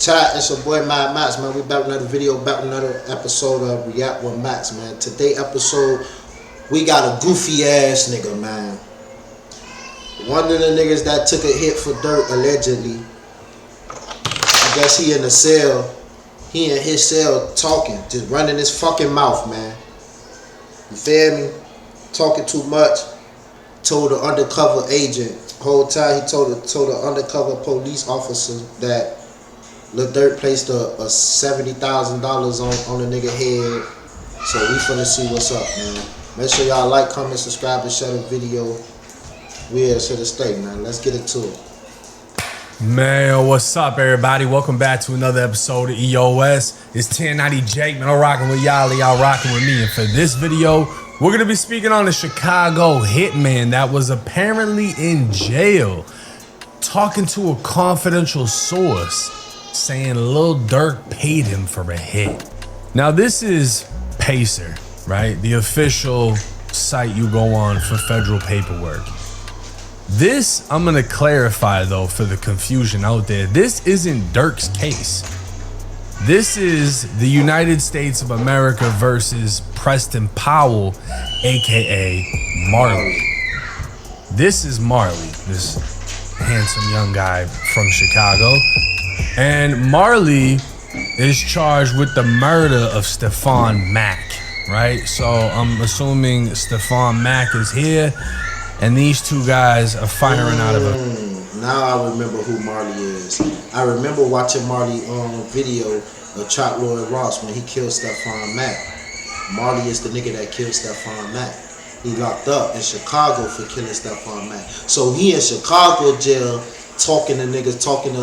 Chat, it's your boy MAXX, man. We back with another video, back with another episode of React with Max, man. Today episode, we got a goofy ass nigga, man. One of the niggas that took a hit for DURK, allegedly. I guess he in the cell. He in his cell talking, just running his fucking mouth, man. You feel me? Talking too much. Told the undercover agent, whole time he told the undercover police officer that Lil Durk placed a $70,000 on the nigga head. So we finna see what's up, man. Make sure y'all like, comment, subscribe, and share the video. We here to stay, man. Let's get into it. Man, what's up, everybody? Welcome back to another episode of EOS. It's 1090 Jake, man. I'm rocking with y'all, y'all rocking with me. And for this video, we're gonna be speaking on the Chicago hitman that was apparently in jail, talking to a confidential source, saying Lil Durk paid him for a hit. Now this is Pacer, right? The official site you go on for federal paperwork. This, I'm gonna clarify though for the confusion out there, this isn't Durk's case. This is the United States of America versus Preston Powell, aka Marley. This is Marley, this handsome young guy from Chicago. And Marley is charged with the murder of Stephon Mack, right? So I'm assuming Stephon Mack is here, and these two guys are firing out of a... Now I remember who Marley is. I remember watching Marley video of Chop Lloyd Ross when he killed Stephon Mack. Marley is the nigga that killed Stephon Mack. He locked up in Chicago for killing Stephon Mack. So he in Chicago jail talking to niggas, talking to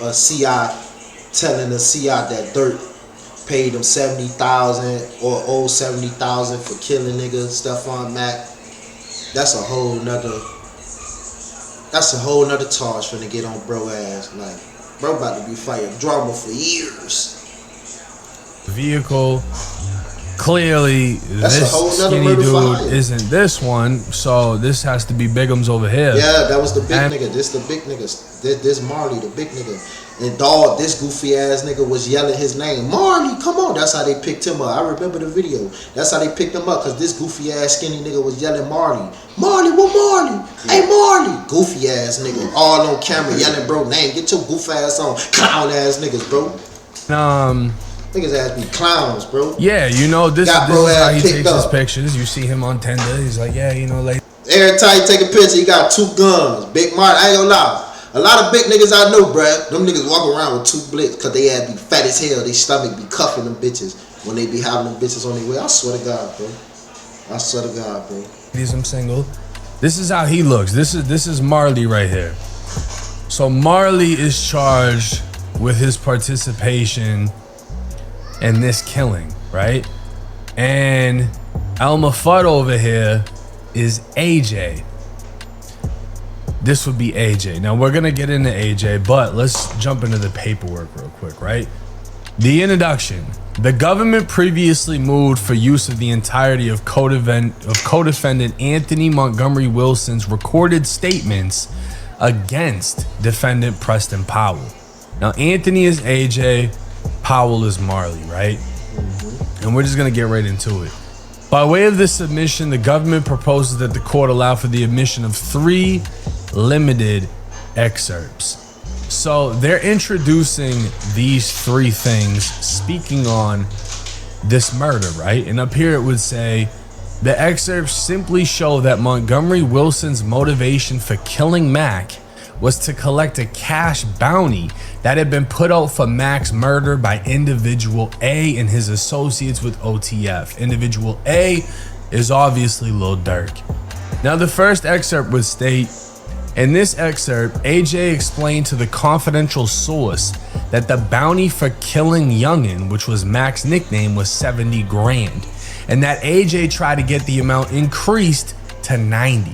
a CI, telling the CI that Durk paid him $70,000 or owed $70,000 for killing niggas, Stephon Mack. That's a whole nother charge finna get on bro ass. Like, bro about to be fighting drama for years. Vehicle. Clearly, that's this skinny dude isn't this one, so this has to be Bigums over here. Yeah, that was the big nigga. This the big nigga. This Marley, the big nigga. And dog, this goofy ass nigga was yelling his name. Marley, come on. That's how they picked him up. I remember the video. That's how they picked him up, because this goofy ass skinny nigga was yelling Marley. Marley, what Marley? Hey, Marley. Goofy ass nigga. All on camera yelling bro name. Get your goof ass on. Clown ass niggas, bro. Niggas ass be clowns, bro. Yeah, you know, this is how he takes his pictures. You see him on Tinder. He's like, yeah, you know, like... Every time you take a picture, he got two guns. Big Mark, I ain't gonna lie. A lot of big niggas I know, bruh, them niggas walk around with two blicks because they ass be fat as hell. They stomach be cuffing them bitches when they be having them bitches on their way. I swear to God, bro. I swear to God, bro. I'm single. This is how he looks. This is Marley right here. So Marley is charged with his participation in this killing, right? And Elmer Fudd over here is AJ. This would be AJ. Now we're gonna get into AJ, but let's jump into the paperwork real quick, right? The introduction. The government previously moved for use of the entirety of co-defendant Anthony Montgomery Wilson's recorded statements against defendant Preston Powell. Now Anthony is AJ, Powell is Marley, right? And we're just gonna get right into it. By way of this submission, the government proposes that the court allow for the admission of 3 limited excerpts. So they're introducing these 3 things, speaking on this murder, right? And up here it would say, the excerpts simply show that Montgomery Wilson's motivation for killing Mack was to collect a cash bounty that had been put out for Mack's murder by individual A and his associates with OTF. Individual A is obviously Lil Durk. Now the first excerpt would state, in this excerpt, AJ explained to the confidential source that the bounty for killing Youngin, which was Mack's nickname, was 70 grand, and that AJ tried to get the amount increased to 90.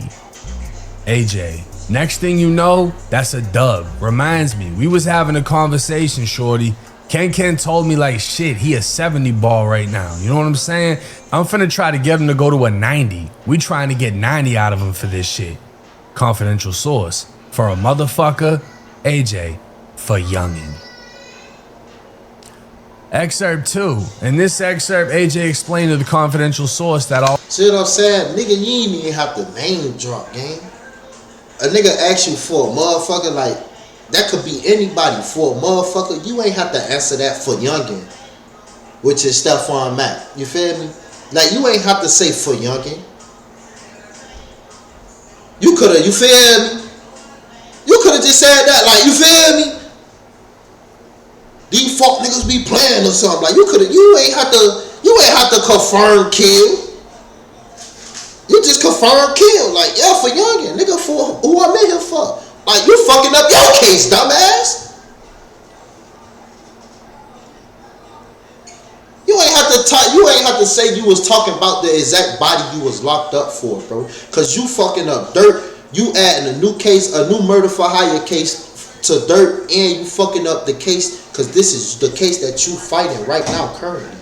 AJ, next thing you know, that's a dub. Reminds me, we was having a conversation, shorty. Ken told me like, shit, he a 70 ball right now. You know what I'm saying? I'm finna try to get him to go to a 90. We trying to get 90 out of him for this shit. Confidential source. For a motherfucker, AJ, for Youngin. Excerpt 2. In this excerpt, AJ explained to the confidential source that all... See what I'm saying? Nigga, you ain't even have to name drop, gang. A nigga ask you for a motherfucker, like, that could be anybody. For a motherfucker, you ain't have to answer that for youngin, which is Stephon Mack. You feel me? Like, you ain't have to say for youngin. You coulda, you feel me? You coulda just said that, like, you feel me? These fuck niggas be playing or something. Like, you ain't have to confirm kill. You just confirm kill. Like, yeah, for youngin, nigga, for who I'm in here for. Like, you fucking up your case, dumbass. You ain't have to say you was talking about the exact body you was locked up for, bro. Cause you fucking up DURK. You adding a new case, a new murder for hire case to DURK, and you fucking up the case. Cause this is the case that you fighting right now currently.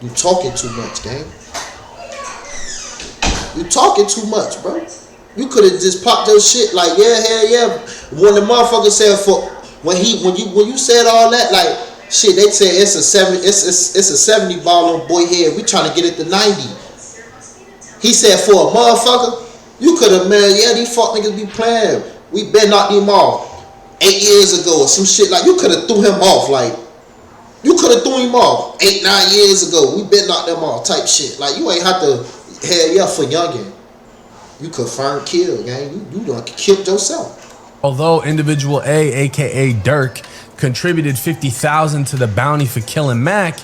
You talking too much, gang. You talking too much, bro. You could have just popped your shit like, yeah, hell yeah. When the motherfucker said when you said all that, like, shit, they said it's a 70 ball on boy head. We trying to get it to 90. He said for a motherfucker, you could have, man, yeah, these fuck niggas be playing. We been knocked him off 8 years ago or some shit. Like, you could have threw him off. Like, you could have threw him off 8, 9 years ago. We been knocked them off type shit. Like, you ain't have to, hell yeah, for youngin. You confirm kill, gang. You done killed yourself. Although individual A, aka DURK, contributed $50,000 to the bounty for killing Mac,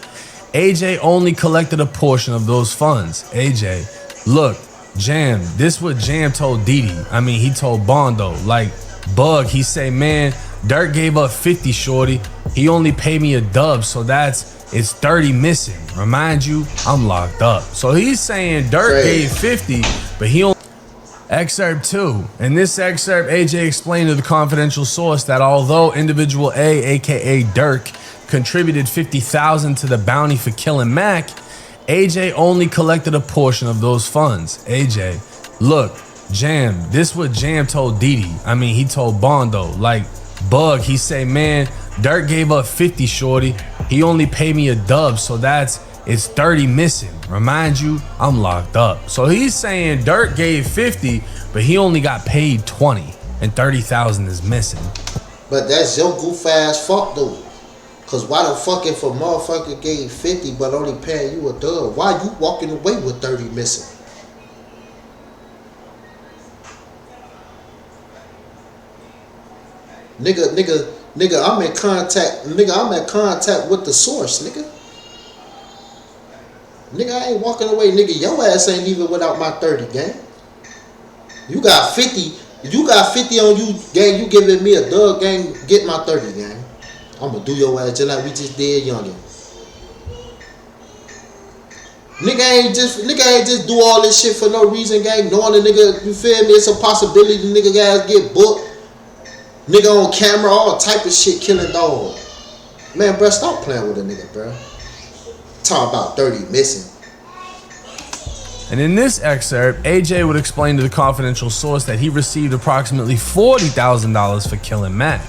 AJ only collected a portion of those funds. AJ, look, Jam, this what Jam told Didi. I mean, he told Bondo. Like, Bug, he say, man, DURK gave up 50, shorty. He only paid me a dub, so it's 30 missing. Remind you, I'm locked up. So he's saying DURK gave 50, but he only... Excerpt 2. In this excerpt, AJ explained to the confidential source that although individual A, aka DURK, contributed $50,000 to the bounty for killing Mac, AJ only collected a portion of those funds. AJ, look, Jam, this what Jam told Didi. I mean, he told Bondo. Like, Bug, he say, man, DURK gave up 50, shorty. He only paid me a dub, so it's 30 missing. Remind you, I'm locked up. So he's saying DURK gave 50, but he only got paid 20, and 30,000 is missing. But that's your goof ass fuck though. Cause why the fuck if a motherfucker gave 50 but only paying you a dub? Why you walking away with 30 missing? Nigga, I'm in contact. Nigga, I'm in contact with the source, nigga. Nigga, I ain't walking away, nigga. Your ass ain't leaving without my 30, gang. You got 50. You got 50 on you, gang. You giving me a dub, gang. Get my 30, gang. I'ma do your ass just like we just did youngin. Nigga ain't just do all this shit for no reason, gang. Knowing the nigga, you feel me? It's a possibility the nigga guys get booked. Nigga on camera, all type of shit, killing dog. Man, bro, stop playing with a nigga, bro. Talk about 30 missing. And in this excerpt, AJ would explain to the confidential source that he received approximately $40,000 for killing Mac.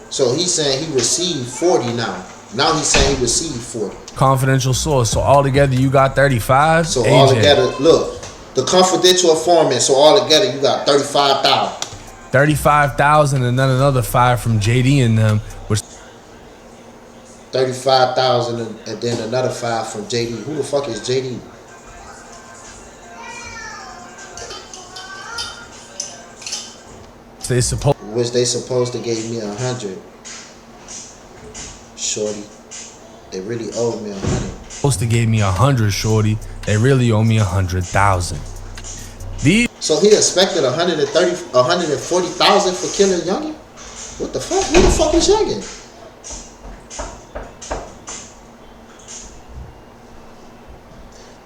So he's saying he received 40 now. Now he's saying he received 40. Confidential source. So altogether you got 35. So AJ. altogether, look, the confidential informant. So altogether you got 35,000. 35,000 and then another 5 from JD and them, which 35,000 and then another 5 from JD. Who the fuck is JD? Which they supposed to gave me 100. Shorty, they really owed me 100. Supposed to gave me 100, shorty. They really owe me 100,000. So he expected 140,000 for killing youngin? What the fuck? Who the fuck is youngin?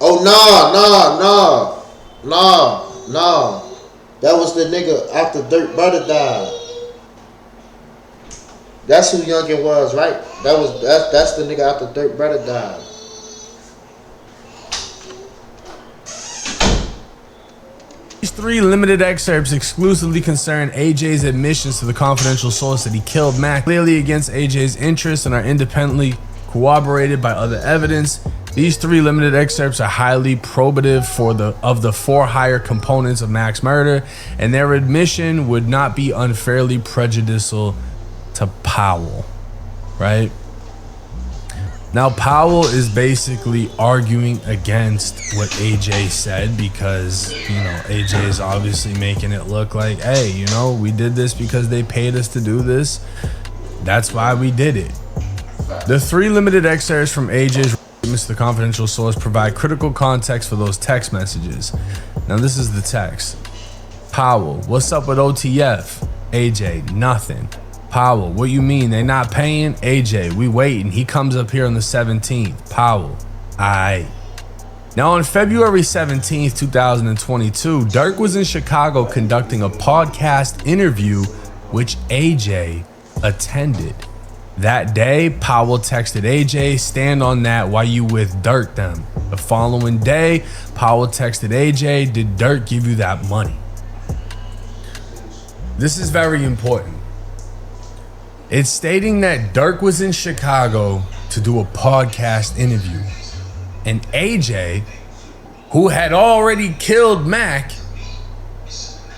Oh no. That was the nigga after Dirt brother died. That's who youngin was, right? That's the nigga after Dirt brother died. 3 limited excerpts exclusively concern AJ's admissions to the confidential source that he killed Mac, clearly against AJ's interests, and are independently corroborated by other evidence. These 3 limited excerpts are highly probative of the 4 higher components of Mac's murder, and their admission would not be unfairly prejudicial to Powell, right? Now, Powell is basically arguing against what AJ said because, AJ is obviously making it look like, hey, we did this because they paid us to do this. That's why we did it. The 3 limited excerpts from AJ's statements to the confidential source provide critical context for those text messages. Now, this is the text. Powell, what's up with OTF? AJ, nothing. Powell, what you mean? They not paying? AJ, we waiting. He comes up here on the 17th. Powell, aight. Now on February 17th, 2022, DURK was in Chicago conducting a podcast interview which AJ attended. That day, Powell texted AJ, stand on that while you with DURK them. The following day, Powell texted AJ, did DURK give you that money? This is very important. It's stating that DURK was in Chicago to do a podcast interview, and AJ, who had already killed Mac,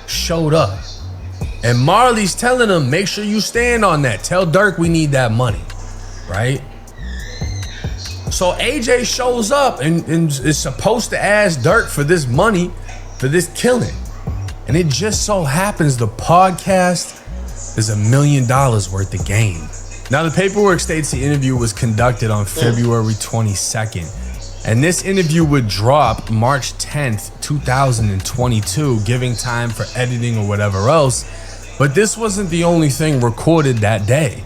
showed up. And Marley's telling him, make sure you stand on that. Tell DURK we need that money, right? So AJ shows up and is supposed to ask DURK for this money for this killing. And it just so happens the podcast is $1 million worth of game. Now, the paperwork states the interview was conducted on February 22nd, and this interview would drop March 10th, 2022, giving time for editing or whatever else. But this wasn't the only thing recorded that day.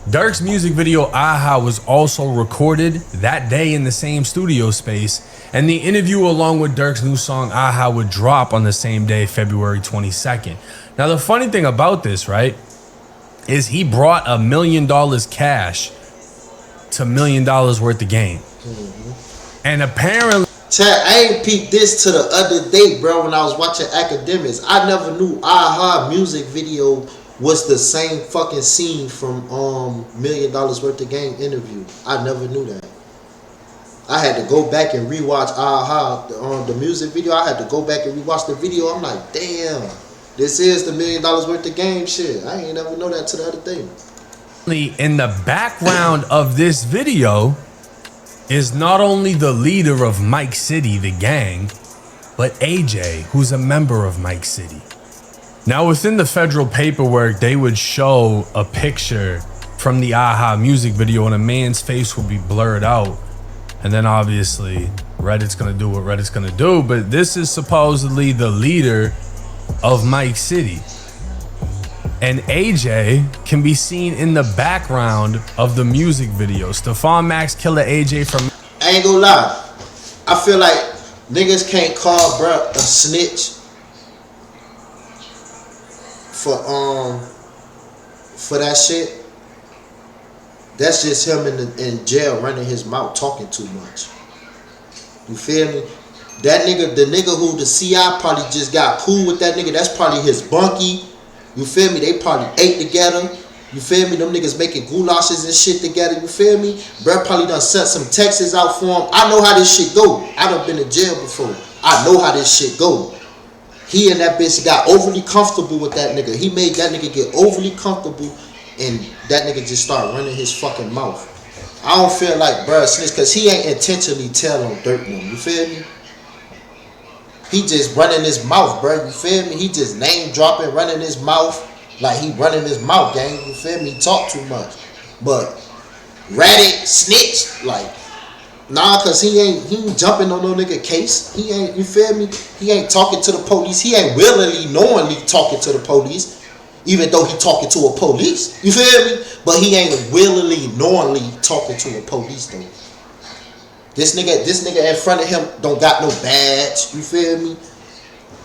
DURK's music video Aha was also recorded that day in the same studio space, and the interview along with DURK's new song Aha would drop on the same day, February 22nd. Now, the funny thing about this, right, is he brought $1 million cash to $1 million worth of game. And apparently... Chad, I ain't peeped this to the other day, bro, when I was watching Academics. I never knew Aha music video was the same fucking scene from $1 million worth of game interview. I never knew that. I had to go back and rewatch Aha, the music video. I had to go back and rewatch the video. I'm like, damn. This is the $1 million worth of game shit. I ain't never know that to the other day. In the background of this video is not only the leader of Mike City, the gang, but AJ, who's a member of Mike City. Now, within the federal paperwork, they would show a picture from the Aha music video and a man's face would be blurred out. And then obviously Reddit's gonna do what Reddit's gonna do, but this is supposedly the leader of Mike City. And AJ can be seen in the background of the music video. Stephon Max killer AJ from... I ain't gonna lie. I feel like niggas can't call bruh a snitch for that shit. That's just him in jail running his mouth talking too much. You feel me? That nigga, the nigga who the CI probably just got cool with that nigga, that's probably his bunkie. You feel me? They probably ate together. You feel me? Them niggas making goulashes and shit together. You feel me? Bruh probably done sent some texts out for him. I know how this shit go. I done been in jail before. I know how this shit go. He and that bitch got overly comfortable with that nigga. He made that nigga get overly comfortable, and that nigga just start running his fucking mouth. I don't feel like bruh snitch, cause he ain't intentionally telling DURK no. You feel me? He just running his mouth, bro. You feel me? He just name dropping, running his mouth like he running his mouth, gang. You feel me? He talk too much. But Reddit snitch, like, nah, cause he ain't jumping on no nigga case. He ain't, you feel me? He ain't talking to the police. He ain't willingly, knowingly talking to the police, even though he talking to a police. You feel me? But he ain't willingly, knowingly talking to a police though. This nigga in front of him don't got no badge. You feel me?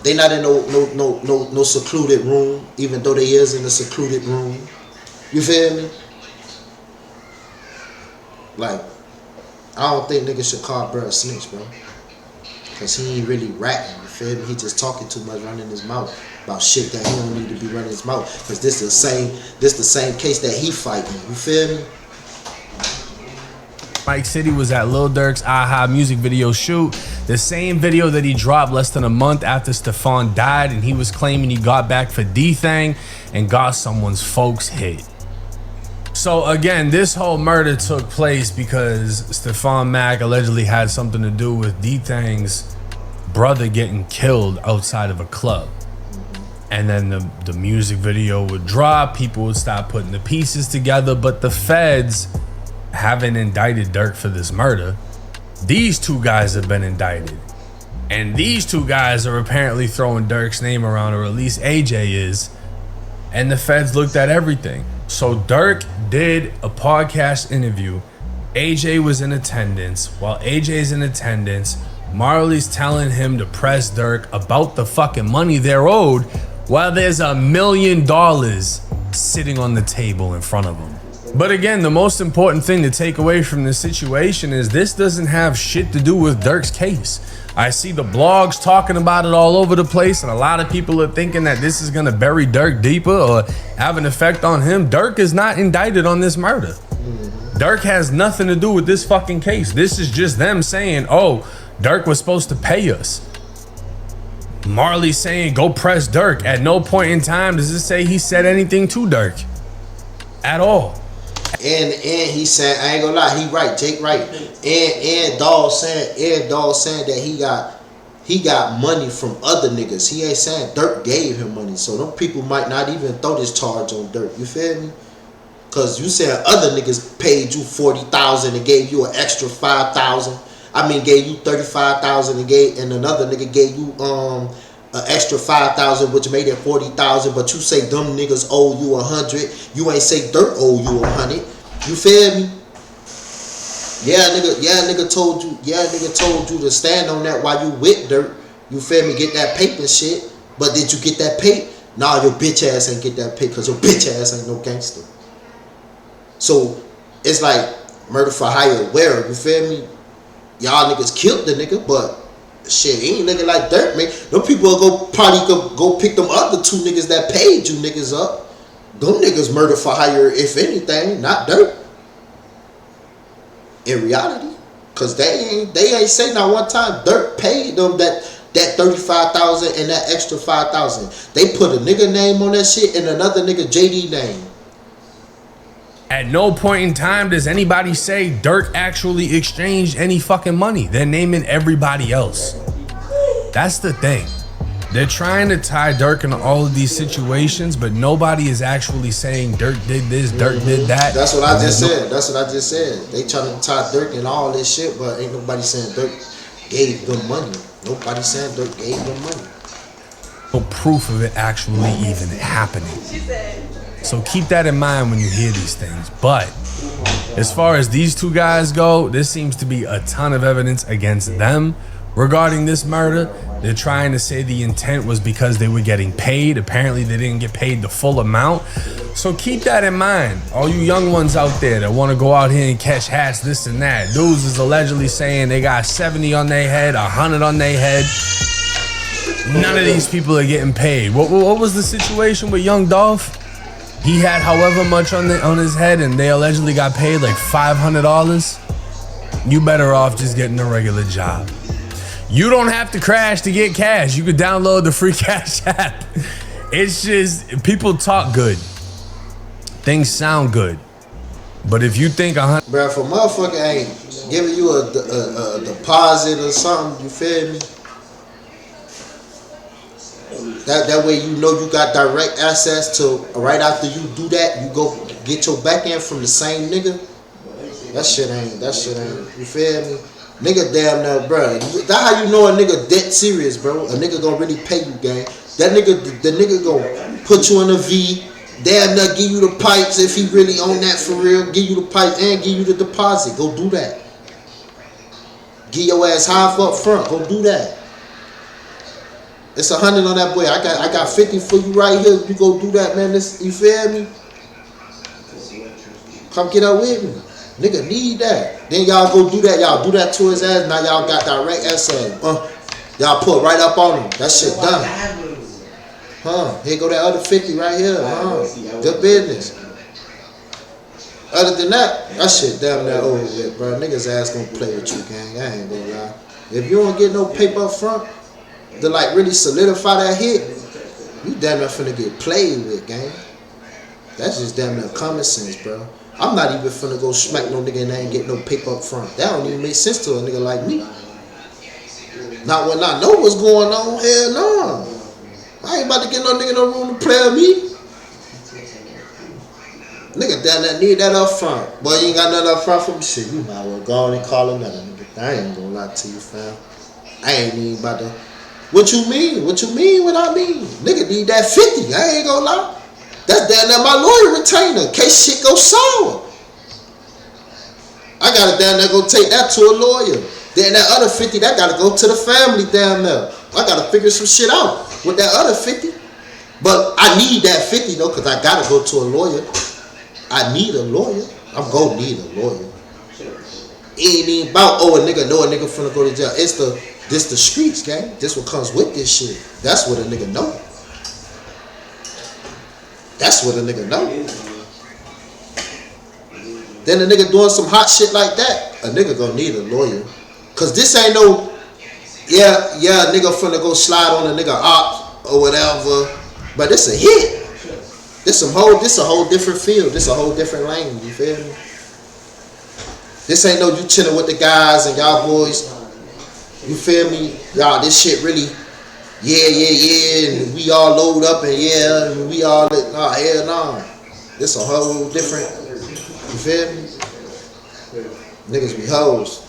They not in no secluded room, even though they is in a secluded room. You feel me? Like, I don't think niggas should call bro a snitch, bro. Cause he ain't really ratting. feel me? He just talking too much, running his mouth about shit that he don't need to be running his mouth. Cause this the same case that he fighting. You feel me? Mike City was at Lil Durk's Aha music video shoot. The same video that he dropped less than a month after Stefan died, and he was claiming he got back for D-Thang and got someone's folks hit. So again, this whole murder took place because Stefan Mack allegedly had something to do with D-Thang's brother getting killed outside of a club. And then the music video would drop, people would start putting the pieces together, but the feds haven't indicted DURK for this murder. These two guys have been indicted. And these two guys are apparently throwing DURK's name around, or at least AJ is. And the feds looked at everything. So DURK did a podcast interview. AJ was in attendance. While AJ's in attendance, Marley's telling him to press DURK about the fucking money they're owed, while there's $1 million sitting on the table in front of him. But again, the most important thing to take away from this situation is this doesn't have shit to do with DURK's case. I see the blogs talking about it all over the place, and a lot of people are thinking that this is gonna bury DURK deeper or have an effect on him. DURK is not indicted on this murder. DURK has nothing to do with this fucking case. This is just them saying, oh, DURK was supposed to pay us. Marley saying, go press DURK. At no point in time does it say he said anything to DURK at all. And he said, I ain't gonna lie, he right, Jake right. And Dawg saying that he got money from other niggas. He ain't saying DURK gave him money. So them people might not even throw this charge on DURK. You feel me? Cause you said other niggas paid you 40,000 and gave you an extra 5,000. I mean, gave you 35,000 and another nigga gave you an extra 5,000, which made it 40,000. But you say them niggas owe you 100. You ain't say DURK owe you 100. You feel me? Nigga told you to stand on that while you with DURK. You feel me? Get that paper shit. But did you get that pay? Nah, your bitch ass ain't get that pay because your bitch ass ain't no gangster. So it's like murder for hire. Where, you feel me? Y'all niggas killed the nigga, but shit, he ain't nigga like DURK, man. Them people will probably go pick them other two niggas that paid you niggas up. Them niggas murder for hire, if anything, not DURK. In reality, cause they ain't say not one time DURK paid them that 35,000 and that extra 5,000. They put a nigga name on that shit and another nigga JD name. At no point in time does anybody say DURK actually exchanged any fucking money. They're naming everybody else. That's the thing. They're trying to tie DURK into all of these situations, but nobody is actually saying DURK did this, DURK did that. That's what I just said. That's what I just said. They trying to tie DURK and all this shit, but ain't nobody saying DURK gave them money. Nobody saying DURK gave them money. No proof of it actually even happening. So keep that in mind when you hear these things. But as far as these two guys go, there seems to be a ton of evidence against them regarding this murder. They're trying to say the intent was because they were getting paid. Apparently they didn't get paid the full amount. So keep that in mind. All you young ones out there that want to go out here and catch hats, this and that. Dudes is allegedly saying they got 70 on their head, 100 on their head. None of these people are getting paid. What was the situation with Young Dolph? He had however much on his head and they allegedly got paid like $500. You better off just getting a regular job. You don't have to crash to get cash. You could download the free Cash app. It's just, people talk good. Things sound good. But if you think Bruh, if a motherfucker ain't giving you a deposit or something, you feel me? That way you know you got direct access to, right after you do that, you go get your back end from the same nigga. That shit ain't, you feel me? Nigga damn near, bro. That's how you know a nigga dead serious, bro. A nigga gonna really pay you, gang. The nigga gonna put you in a V, damn near give you the pipes if he really on that for real. Give you the pipe and give you the deposit. Go do that. Give your ass half up front. Go do that. It's 100 on that boy. I got 50 for you right here. You go do that, man. This, you feel me? Come get up with me. Nigga need that. Then y'all go do that. Y'all do that to his ass. Now y'all got direct access. Y'all put right up on him. That shit done. Here go that other 50 right here. Good business. Other than that shit damn near over with, bro. Niggas ass gonna play with you, gang. I ain't gonna lie. If you don't get no paper up front to like really solidify that hit, you damn near finna get played with, gang. That's just damn near common sense, bro. I'm not even finna go smack no nigga and I ain't get no paper up front. That don't even make sense to a nigga like me. Not when I know what's going on. Hell no. I ain't about to get no nigga no room to play with me. Nigga down there need that up front. Boy, you ain't got nothing up front for me. Shit, you might well go on and call another nigga. I ain't gonna lie to you, fam. I ain't even about to. What you mean? What you mean what I mean? Nigga need that 50. I ain't gonna lie. That's down there my lawyer retainer. In case shit go sour. I gotta down there go take that to a lawyer. Then that other 50, that gotta go to the family down there. I gotta figure some shit out with that other 50. But I need that 50 though, cause I gotta go to a lawyer. I need a lawyer. I'm gonna need a lawyer. It ain't even about a nigga know a nigga finna go to jail. It's the streets, gang. This what comes with this shit. That's what a nigga know. That's what a nigga know. Then a nigga doing some hot shit like that, a nigga gonna need a lawyer. Cause this ain't no, yeah, nigga finna go slide on a nigga op or whatever. But it's a hit. This a whole different field. This a whole different lane. You feel me? This ain't no you chilling with the guys and y'all boys. You feel me? Y'all, this shit really, yeah, and we all load up and and we all, hell no. This a whole different, you feel me? Niggas be hoes.